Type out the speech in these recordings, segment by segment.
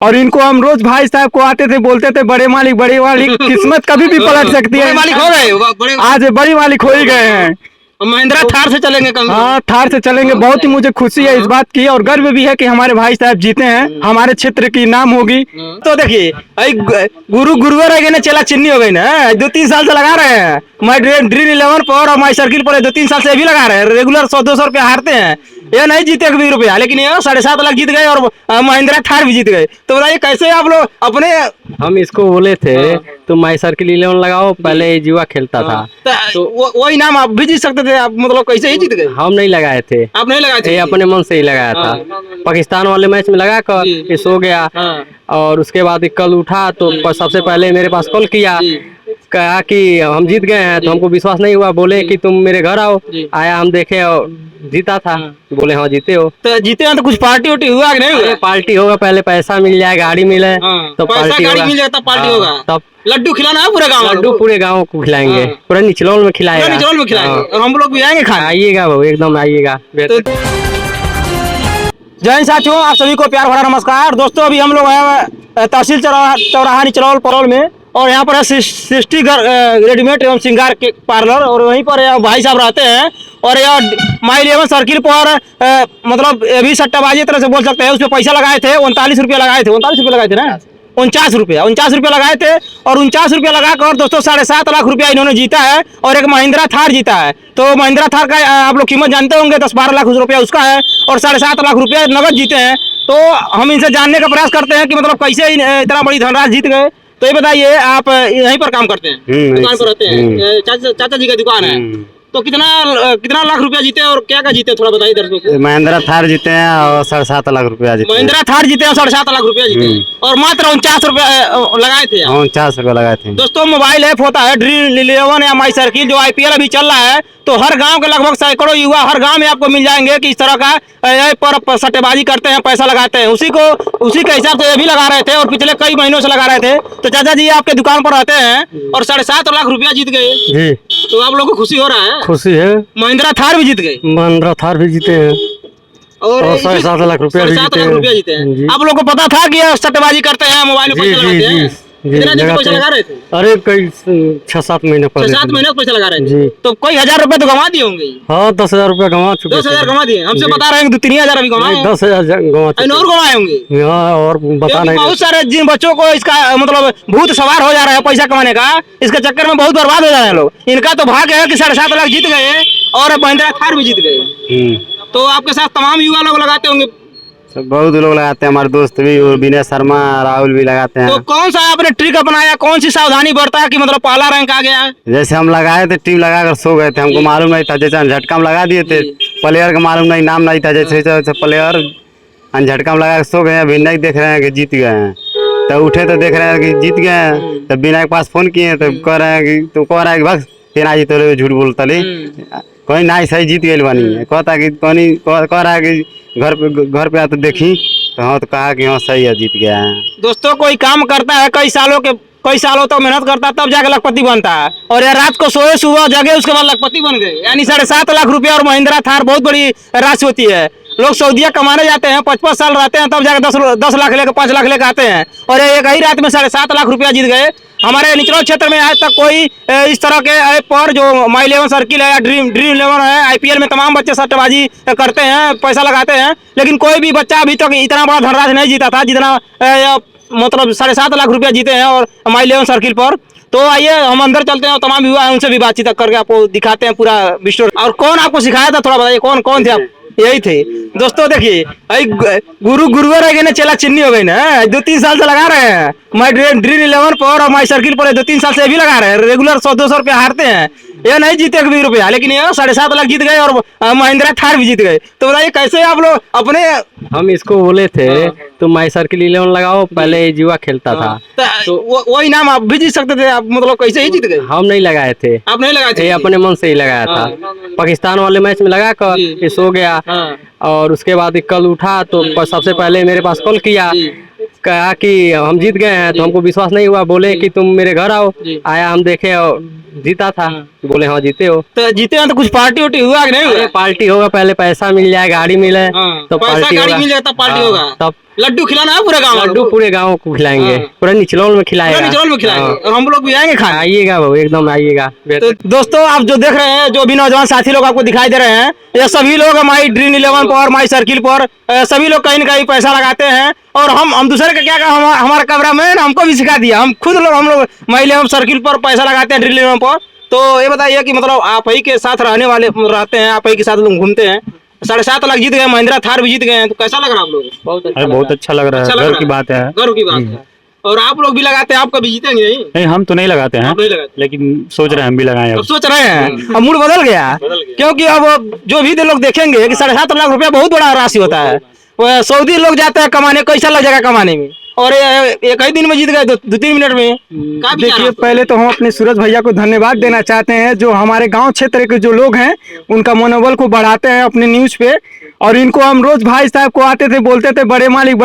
और इनको हम रोज भाई साहब को आते थे बोलते थे बड़े मालिक किस्मत कभी भी पलट सकती है। मालिक हो गए आज बड़ी मालिक हो ही गए हैं। महिंद्रा थार से चलेंगे कल। हाँ, थार से चलेंगे। बहुत ही मुझे खुशी है इस बात की और गर्व भी है कि हमारे भाई साहब जीते हैं, हमारे क्षेत्र की नाम होगी। तो देखिए गुरुवर है ना, चला चिन्नी हो गई ना। 2-3 साल से लगा रहे हैं मैं ड्रीम 11 पर और माई सर्किल पर 2-3 साल से भी लगा रहे हैं। रेगुलर 100-200 रुपया हारते हैं, ये नहीं जीते कभी रुपया, लेकिन ये 7.5 लाख जीत गए और महिंद्रा थार भी जीत गए। तो बताइए कैसे आप लोग अपने। हम इसको बोले थे तो माई सर्किल 11 लगाओ, पहले ये जुआ खेलता था तो वो इनाम आप भी जीत सकते थे, आप मतलब कैसे ही जीत गए। हम नहीं लगाए थे, आप नहीं लगाए थे, ये अपने मन से ही लगाया था। पाकिस्तान वाले मैच में लगा कर ये सो गया और उसके बाद कल उठा तो सबसे पहले मेरे पास कॉल किया, कहा कि हम जीत गए हैं। तो हमको विश्वास नहीं हुआ, बोले कि तुम मेरे घर आओ। आया, हम देखे और जीता था। बोले हाँ जीते हो। तो जीते हैं तो कुछ पार्टी उटी हुआ कि नहीं हुआ। पार्टी होगा, पहले पैसा मिल जाए, गाड़ी मिले तो पैसा गाड़ी मिल जाए तब पार्टी होगा। तब लड्डू खिलाना है पूरे गाँव, लड्डू पूरे गाँव को खिलाएंगे, पूरा निचलौल में खिलाएंगे, निचलौल में खिलाएंगे और हम लोग भी आएंगे खाने। आइएगा भाऊ, एकदम आइएगा। जय हिंद साथियों, आप सभी को प्यार भरा नमस्कार। दोस्तों अभी हम लोग आए तहसील चौराहा निचलौल परौल में, और यहाँ पर है सृष्टि रेडीमेड एवं श्रृंगार के पार्लर, और वहीं पर भाई साहब रहते हैं। और यह माई 11 सर्किल पर मतलब अभी सट्टाबाजी तरह से बोल सकते हैं, उस पर पैसा लगाए थे 39 रुपया लगाए थे, 39 रुपया लगाए थे ना, 49 रुपया लगाए थे। और 49 रुपया लगाकर दोस्तों 7.5 लाख रुपया इन्होंने जीता है और एक महिंद्रा थार जीता है। तो महिंद्रा थार का आप लोग कीमत जानते होंगे, 10-12 लाख रुपया उसका है और 7.5 लाख रुपया नगद जीते हैं। तो हम इनसे जानने का प्रयास करते हैं कि मतलब कैसे इतना बड़ी धनराशि जीत गए। तो ये बताइए, आप यहीं पर काम करते हैं, दुकान पर रहते हैं, चाचा जी का दुकान है। तो कितना लाख रुपया जीते और क्या जीते, थोड़ा बताइए दर्शकों को। महिंद्रा थार जीते हैं और 7.5 लाख रुपया जीते। महिंद्रा थार जीते हैं और 7.5 लाख रुपया जीते हैं और मात्र 49 रुपया लगाए थे। 49 रुपया लगाए थे। दोस्तों मोबाइल ऐप होता है ड्रीम 11 या माई सर्किल, जो IPL अभी चल रहा है। तो हर गांव के लगभग सैकड़ों युवा हर गांव में आपको मिल जाएंगे कि इस तरह का पर सट्टेबाजी करते हैं, पैसा लगाते हैं। उसी के हिसाब से ये भी लगा रहे थे और पिछले कई महीनों से लगा रहे थे। तो चाचा जी आपके दुकान पर रहते हैं और 7.5 लाख रुपया जीत गए जी। तो आप लोगों को खुशी हो रहा है? खुशी है। महिंद्रा थार भी जीत गए। महिंद्रा थार भी जीते हैं और 7.5 लाख रुपया जीते हैं। आप लोगों को पता था कि सट्टेबाजी करते हैं, मोबाइल में पैसा लगाते हैं? कितना पैसा लगा रहे थे? अरे कई 6-7 महीने पहले, 6-7 महीने पैसा लगा रहे थे। तो कोई 1000 रुपए तो गंवा दिए होंगे। हाँ, 10,000 रुपया गंवा चुके। 10,000 गंवा दिए। हमसे बता रहे हैं 2-3 हजार अभी गंवाए। 10,000 गंवा चुके और गंवाए होंगे। और बता नहीं। बहुत सारे जिन बच्चों को इसका मतलब भूत सवार हो जा रहा है पैसा कमाने का, इसके चक्कर में बहुत बर्बाद हो जा रहे हैं लोग। इनका तो भाग्य है कि 7.5 लाख जीत गए और महिंद्रा थार भी जीत गए। तो आपके साथ तमाम युवा लोग लगाते होंगे। बहुत लोग लगाते हैं, हमारे दोस्त भी, विनय शर्मा, राहुल भी लगाते हैं। तो कौन सा आपने ट्रिक अपनाया, कौन सी सावधानी बरता कि मतलब पहला रैंक आ गया? जैसे हम लगाए थे, टीम लगाकर सो गए थे, हमको मालूम नहीं था। जैसे झटका में लगा दिए थे, प्लेयर का मालूम नहीं, नाम नहीं था। जैसे प्लेयर झटका में लगा सो गए। विनय देख रहे हैं कि जीत गए हैं, तो उठे तो देख रहे हैं कि जीत गए हैं। तो विनय के पास फोन किए तो कह रहे हैं कि तो कह रहा है कि बस तेना जीत ले, झूठ बोलता ले, कोई नहीं सही जीत गए बनी। कहता कि कह रहा है कि घर पे आ तो देखी, तो हाँ, तो कहा कि हाँ सही है, जीत गया है। दोस्तों कोई काम करता है कई सालों तक मेहनत करता है, तब जाके लखपति बनता है। और यार रात को सोए, सुबह जगे, उसके बाद लखपति बन गए। यानी 7.5 लाख रुपया और महिंद्रा थार बहुत बड़ी राशि होती है। लोग सऊदीया कमाने जाते हैं, 55 साल रहते हैं, तब जाके 10 लाख लेकर 5 लाख लेकर आते हैं। और एक ही रात में 7.5 लाख रुपया जीत गए। हमारे निचला क्षेत्र में आज तक कोई इस तरह के ऐप पर, जो माई 11 सर्किल है या ड्रीम 11 है, IPL में तमाम बच्चे सट्टेबाजी करते हैं, पैसा लगाते हैं, लेकिन कोई भी बच्चा अभी तक इतना बड़ा धनराशि नहीं जीता था जितना मतलब 7.5 लाख रुपया जीते हैं और माई 11 सर्किल पर। तो आइए हम अंदर चलते हैं और तमाम युवा हैं, उनसे भी बातचीत करके आपको दिखाते हैं पूरा विश्व। और कौन आपको सिखाया था, थोड़ा बताइए, कौन थे आप? यही थे दोस्तों। देखिए गुरुवर है ना, चला चिन्नी हो गई ना। 2-3 साल से लगा रहे हैं मैं ड्रीम 11 पर और माई सर्किल पर 2-3 साल से भी लगा रहे हैं। रेगुलर 100-200 रुपया हारते हैं, ये नहीं जीते कभी रुपया, लेकिन ये 7.5 लाख जीत गए और महिंद्रा थार भी जीत गए। तो बताइए कैसे आप लोग अपने। हम इसको बोले थे तो माई सर्किल 11 लगाओ, पहले ये जुआ खेलता था। तो वो इनाम आप भी जीत सकते थे, आप मतलब कैसे ही जीत गए? हम नहीं लगाए थे। आप नहीं लगाए थे? ये अपने मन से ही लगाया था। पाकिस्तान वाले मैच में लगा कर ये सो गया और उसके बाद कल उठा तो सबसे पहले मेरे पास कॉल किया, कहा कि हम जीत गए हैं। तो हमको विश्वास नहीं हुआ, बोले कि तुम मेरे घर आओ। आया, हम देखे और जीता था। बोले हाँ जीते हो। तो जीते हैं तो कुछ पार्टी उटी हुआ कि नहीं हुआ? अरे पार्टी होगा, पहले पैसा मिल जाए, गाड़ी मिले तो पैसा पार्टी गाड़ी होगा। मिल जाए तब पार्टी हाँ, होगा। तब लड्डू खिलाना है पूरे गाँव वालों लड्डू को? पूरे गांव को खिलाएंगे, पूरा निचलौल में खिलाएगा। पूरा निचोड़ में खिलाएंगे हाँ। और हम लोग भी आएंगे खाने। आइएगा बाबू, एकदम आइएगा। तो दोस्तों आप जो देख रहे हैं, जो भी नौजवान साथी लोग आपको दिखाई दे रहे हैं, ये सभी लोग माई ड्रीम 11 पर, माई सर्किल पर सभी लोग कहीं न कहीं पैसा लगाते हैं। और हम दूसरे का क्या हमारा कैमरामैन हमको भी सिखा दिया, हम लोग माई 11 सर्किल पर पैसा लगाते हैं, ड्रीम 11 पर। तो ये बताइए कि मतलब आप ही के साथ रहते हैं, आप ही के साथ लोग घूमते हैं, 7.5 लाख जीत गए, महिंद्रा थार भी जीत गए हैं, तो कैसा लग रहा है आप लोग? बहुत अच्छा लग रहा अच्छा है, लग गर्व रहा की है। बात है। गर्व की बात है। और आप लोग भी लगाते हैं, आप कभी जीतेंगे नहीं? नहीं, हम तो नहीं लगाते हैं, आप नहीं लगाते। लेकिन सोच रहे हैं हम भी लगाएं अब सोच रहे हैं, अब मूड बदल गया, क्योंकि अब जो भी लोग देखेंगे कि 7.5 लाख रुपया बहुत बड़ा राशि होता है। वो सऊदी लोग जाते हैं कमाने, कैसा लग जाएगा कमाने में, और एक ही दिन में जीत गए, 2-3 मिनट में। क्या विचार देखिए, आपका? पहले तो हम अपने सूरज भैया को धन्यवाद देना चाहते हैं, जो हमारे गांव क्षेत्र के जो लोग हैं उनका मनोबल को बढ़ाते हैं अपने न्यूज पे। और इनको हम रोज भाई साहब को आते थे, बोलते थे बड़े मालिक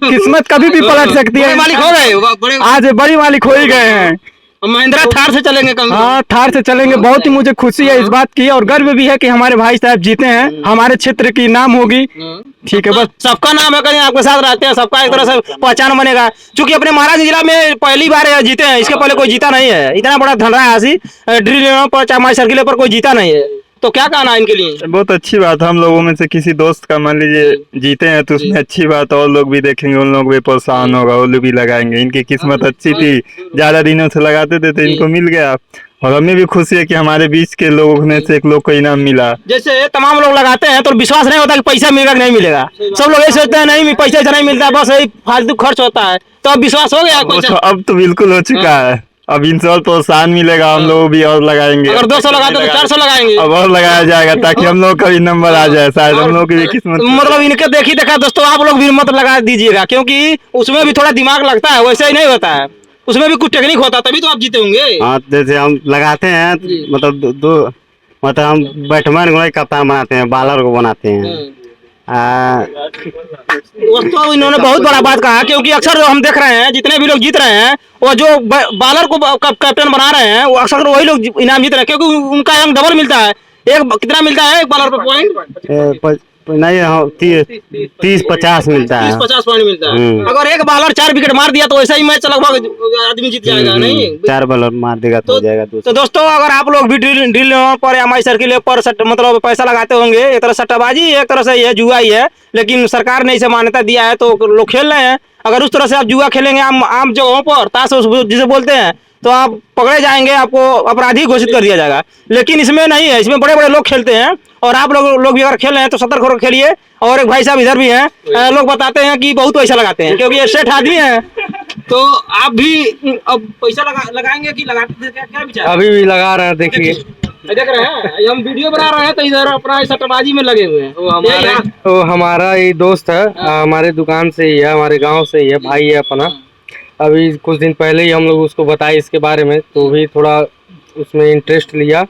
किस्मत कभी भी पलट सकती बड़े है। मालिक हो गए, बड़े आज बड़ी मालिक हो ही गए हैं। महिंद्रा थार से चलेंगे कम से कम। हाँ, थार से चलेंगे। बहुत ही मुझे खुशी है इस बात की, और गर्व भी है कि हमारे भाई साहब जीते हैं, हमारे क्षेत्र की नाम होगी। ठीक है, बस सबका नाम है, कहीं आपके साथ रहते हैं, सबका एक तरह से पहचान बनेगा। क्योंकि अपने महाराज जिला में पहली बार जीते हैं, इसके पहले कोई जीता नहीं है। इतना बड़ा धनराशि ड्रिल पर, चाहे माई सर्किल पर कोई जीता नहीं है। तो क्या कहना है इनके लिए? बहुत अच्छी बात है, हम लोगों में से किसी दोस्त का मान लीजिए जीते हैं तो उसमें अच्छी बात है, और लोग भी देखेंगे, उन लोग भी प्रोत्साहन होगा, वो लोग भी लगाएंगे। इनकी किस्मत अच्छी थी, ज्यादा दिनों से लगाते थे तो इनको मिल गया, और हमें भी खुशी है कि हमारे बीच के लोगों में से एक लोग को इनाम मिला। जैसे तमाम लोग लगाते हैं तो विश्वास नहीं होता कि पैसा मिलेगा कि नहीं मिलेगा। सब लोग ये सोचते हैं नहीं पैसा ऐसा नहीं मिलता, बस यही फालतू खर्च होता है। तो अब विश्वास हो गया वो तो अब तो बिल्कुल हो चुका है, अब इनसे और प्रोत्साहन मिलेगा, हम लोग भी और लगाएंगे। अगर 200 लगाते तो 400 लगाएंगे। अब और लगाया जाएगा ताकि हम लोग का भी नंबर आ जाए, शायद हम लोग की भी किस्मत। मतलब इनके देखी देखा दोस्तों आप लोग भी मत लगा दीजिएगा, क्योंकि उसमें भी थोड़ा दिमाग लगता है, वैसे ही नहीं होता है, उसमें भी कुछ टेक्निक होता है, तभी तो आप जीते होंगे। हाँ, जैसे हम लगाते हैं मतलब मतलब हम बैट्समैन को नहीं कप्तान बनाते हैं, बॉलर को बनाते हैं। दोस्तों इन्होंने बहुत बड़ा बात कहा, क्योंकि अक्सर जो हम देख रहे हैं जितने भी लोग जीत रहे हैं, वो जो बॉलर को कैप्टन बना रहे हैं, वो अक्सर वही लोग इनाम जीत रहे हैं, क्योंकि उनका अंक डबल मिलता है। एक कितना मिलता है एक बॉलर पे पॉइंट? नहीं, 30-50 मिलता है। 30-50 पॉइंट मिलता है। अगर एक बॉलर 4 विकेट मार दिया तो ऐसा ही मैच लगभग आदमी जीत जाएगा, नहीं? 4 बॉलर मार देगा तो हो जाएगा। तो दोस्तों अगर आप लोग भी ड्रिल पर या माई सर्किल पर मतलब पैसा लगाते होंगे, एक तरह सट्टाबाजी एक तरह से ये जुआ ही है, लेकिन सरकार ने इसे मान्यता दिया है तो लोग खेल रहे हैं। अगर उस तरह से आप जुआ खेलेंगे आम जगहों पर, ताश जिसे बोलते हैं, तो आप पकड़े जाएंगे, आपको अपराधी घोषित कर दिया जाएगा। लेकिन इसमें नहीं है, इसमें बड़े बड़े लोग खेलते हैं, और आप लोग भी अगर खेल रहे हैं तो सतर्क होकर खेलिए। और एक भाई साहब इधर भी हैं, लोग बताते हैं कि बहुत पैसा लगाते हैं, क्योंकि ये सेठ आदमी है। तो आप भी अब पैसा लगाएंगे कि लगाते, क्या विचार? अभी भी लगा रहे हैं, देखिए देख रहे हैं हम वीडियो बना रहे हैं, तो इधर अपना सट्टाबाजी में लगे हुए हैं। वो हमारा ही दोस्त है, हमारे दुकान से ही है, हमारे गांव से ही है, भाई है अपना। अभी कुछ दिन पहले ही हम लोग उसको बताए इसके बारे में, तो भी थोड़ा उसमें इंटरेस्ट लिया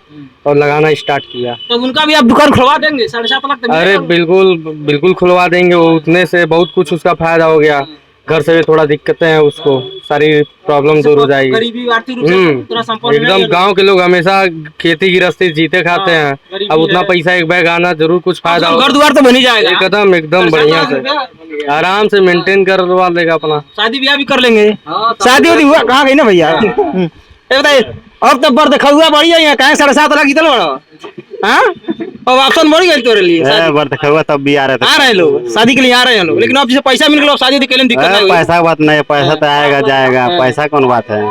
और लगाना स्टार्ट किया। तो उनका भी आप दुकान खुलवा देंगे? 7.5 लाख तक? अरे बिल्कुल खुलवा देंगे, वो उतने से बहुत कुछ उसका फायदा हो गया। घर से भी थोड़ा दिक्कतें हैं उसको, सारी प्रॉब्लम दूर हो जाएगी। गरीबी आर्थिक रूप से थोड़ा संपन्न एकदम नहीं है। गांव के लोग हमेशा खेती गृहस्थी जीते खाते हैं, अब उतना पैसा एक बैग आना जरूर कुछ फायदा हो। घर द्वार तो बन ही जाएगा एकदम बढ़िया से आराम से मेंटेन करवा लेगा अपना। शादी ब्याह भी कर लेंगे। शादी वादी हुआ कहाँ गई ना भैया? ये बताइए, अब तो बर्द खहुआ बढ़िया है, कहाँ 7.5 लाख जीतल बड़ा? हाँ, अब ऑप्शन बढ़ गई तोरे लिए। बर्थ खवा तब भी आ रहे आ रहे हैं लोग, शादी के लिए आ रहे हैं लोग, लेकिन अब जैसे पैसा मिल गया, शादी के लिए दिक्कत नहीं। पैसा का बात नहीं, पैसा तो आएगा जाएगा, पैसा कौन बात है।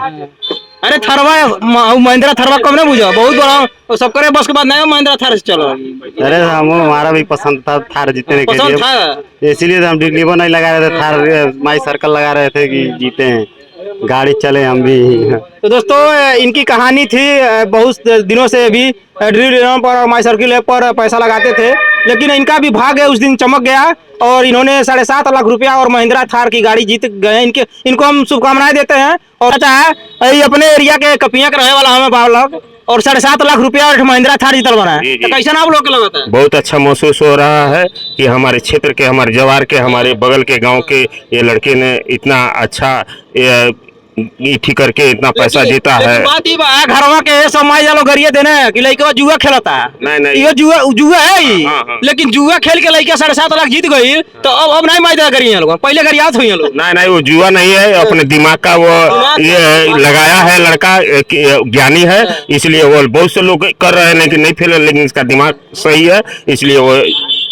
अरे थरवा महिंद्रा थरवा कम ना बुझा, बहुत बड़ा सब करे, बस के बाद नहीं महिंद्रा थार से चलो। अरे हमारा भी पसंद था थार जीतने के पसंद था, लिए, इसीलिए हम डिलीवर नहीं लगा रहे थे, थार माई सर्कल लगा रहे थे कि जीते हैं, गाड़ी चले हम भी। तो दोस्तों इनकी कहानी थी, बहुत दिनों से भी ड्रिल पर और माई सर्किल पर पैसा लगाते थे, लेकिन इनका भी भाग्य उस दिन चमक गया और इन्होंने 7.5 लाख रुपया और महिंद्रा थार की गाड़ी जीत गए। इनको हम शुभकामनाएं देते हैं। और अच्छा है, ये अपने एरिया के कपिया का रहने वाला हमें बालक, और 7.5 लाख रुपया और महिंद्रा थार जीतल बना है। तो कैसा ना आप लोग के लगाता है? बहुत अच्छा महसूस हो रहा है कि हमारे क्षेत्र के, हमारे जवार के, हमारे बगल के गांव के ये लड़के ने इतना अच्छा ठीक करके इतना पैसा जीता है। लेकिन बात ये बा घरवा के सब माई जालो गरिए देने कि लड़का जुआ खेलता। नहीं ये जुआ जुआ है ही। हाँ। लेकिन जुआ खेल के लड़का 7.5 लाख जीत गई तो अब नहीं माई दे करिए लोग, पहले गरियात हुई लोग। नहीं वो जुआ नहीं है, अपने दिमाग का वो ये लगाया है, लड़का ज्ञानी है, इसलिए वो बहुत से लोग कर रहे हैं लेकिन नहीं फेल, लेकिन इसका दिमाग सही है इसलिए वो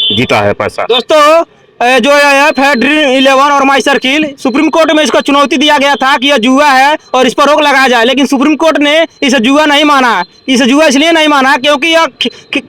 जीता है पैसा। दोस्तों जो ऐप है ड्रीम 11 और माई सर्किल, सुप्रीम कोर्ट में इसको चुनौती दिया गया था कि यह जुआ है और इस पर रोक लगाया जाए, लेकिन सुप्रीम कोर्ट ने इसे जुआ नहीं माना। इसे जुआ इसलिए नहीं माना क्योंकि यह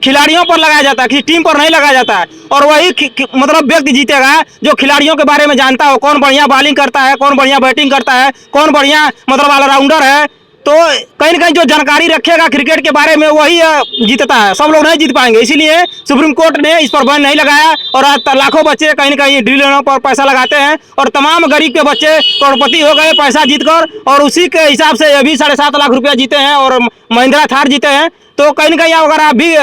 खिलाड़ियों पर लगाया जाता है, किसी टीम पर नहीं लगाया जाता है। और वही मतलब व्यक्ति जीतेगा जो खिलाड़ियों के बारे में जानता हो, कौन बढ़िया बॉलिंग करता है, कौन बढ़िया बैटिंग करता है, कौन बढ़िया मतलब ऑलराउंडर है। तो कहीं ना कहीं जो जानकारी रखेगा क्रिकेट के बारे में वही जीतता है, सब लोग नहीं जीत पाएंगे। इसीलिए सुप्रीम कोर्ट ने इस पर बैन नहीं लगाया और आज लाखों बच्चे कहीं ना कहीं ड्रिल पर पैसा लगाते हैं और तमाम गरीब के बच्चे करोड़पति हो गए पैसा जीतकर, और उसी के हिसाब से अभी 7.5 लाख रुपया जीते हैं और महिंद्रा थार जीते हैं। तो कहीं ना कहीं अगर आप भी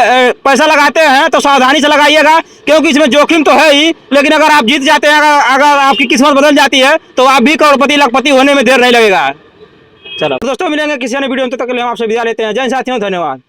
पैसा लगाते हैं तो सावधानी से लगाइएगा, क्योंकि इसमें जोखिम तो है ही, लेकिन अगर आप जीत जाते हैं, अगर आपकी किस्मत बदल जाती है तो आप भी करोड़पति लाखपति होने में देर नहीं लगेगा। चलो दोस्तों, मिलेंगे किसी अन्य वीडियो में, तब तक के लिए हम आपसे विदा लेते हैं। जय हिंद साथियों, धन्यवाद।